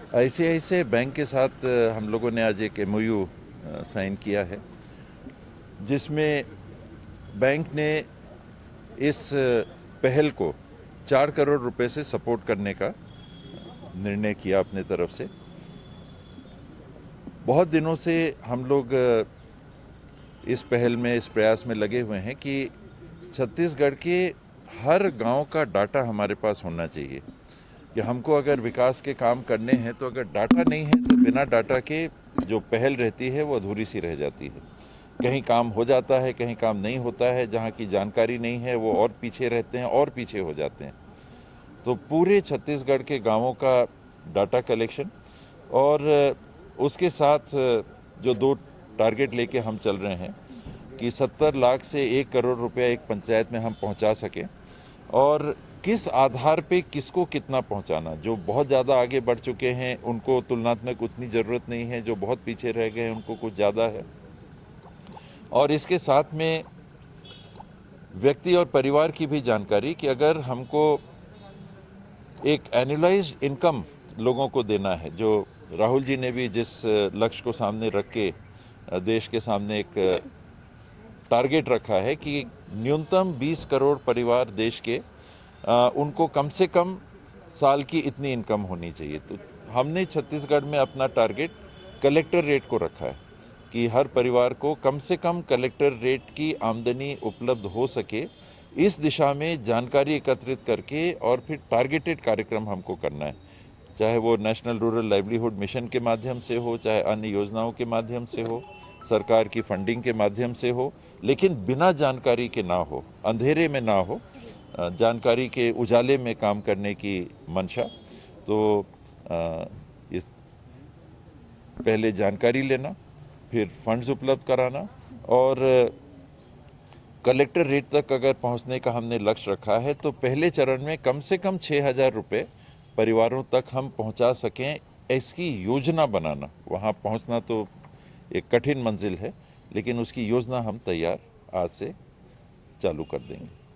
ICICI bank के साथ हम लोगों ने आज एक एमओयू साइन किया है, जिसमें बैंक ने इस पहल को 4 करोड़ रुपए से सपोर्ट करने का निर्णय किया अपने तरफ से। बहुत दिनों से हम लोग इस पहल में, इस प्रयास में लगे हुए हैं कि छत्तीसगढ़ के हर गांव का डाटा हमारे पास होना चाहिए। कि हमको अगर विकास के काम करने हैं तो अगर डाटा नहीं है तो बिना डाटा के जो पहल रहती है वो अधूरी सी रह जाती है। कहीं काम हो जाता है, कहीं काम नहीं होता है, जहाँ की जानकारी नहीं है वो और पीछे रहते हैं और पीछे हो जाते हैं। तो पूरे छत्तीसगढ़ के गांवों का डाटा कलेक्शन और उसके साथ जो 2 टारगेट लेके हम चल रहे हैं कि 70 लाख से 1 करोड़ रुपया एक पंचायत में हम पहुंचा सकें, और किस आधार पे किसको कितना पहुंचाना। जो बहुत ज़्यादा आगे बढ़ चुके हैं उनको तुलनात्मक उतनी ज़रूरत नहीं है, जो बहुत पीछे रह गए हैं उनको कुछ ज़्यादा है। और इसके साथ में व्यक्ति और परिवार की भी जानकारी कि अगर हमको एक एनुअलाइज्ड इनकम लोगों को देना है, जो राहुल जी ने भी जिस लक्ष्य को सामने रख के देश के सामने एक टारगेट रखा है कि न्यूनतम 20 करोड़ परिवार देश के उनको कम से कम साल की इतनी इनकम होनी चाहिए। तो हमने छत्तीसगढ़ में अपना टारगेट कलेक्टर रेट को रखा है कि हर परिवार को कम से कम कलेक्टर रेट की आमदनी उपलब्ध हो सके। इस दिशा में जानकारी एकत्रित करके और फिर टारगेटेड कार्यक्रम हमको करना है, चाहे वो नेशनल रूरल लाइवलीहुड मिशन के माध्यम से हो, चाहे अन्य योजनाओं के माध्यम से हो, सरकार की फंडिंग के माध्यम से हो, लेकिन बिना जानकारी के ना हो, अंधेरे में ना हो, जानकारी के उजाले में काम करने की मंशा। तो इस पहले जानकारी लेना, फिर फंड्स उपलब्ध कराना, और कलेक्टर रेट तक अगर पहुंचने का हमने लक्ष्य रखा है तो पहले चरण में कम से कम 6,000 रुपये परिवारों तक हम पहुंचा सकें, इसकी योजना बनाना। वहां पहुंचना तो एक कठिन मंजिल है, लेकिन उसकी योजना हम तैयार आज से चालू कर देंगे।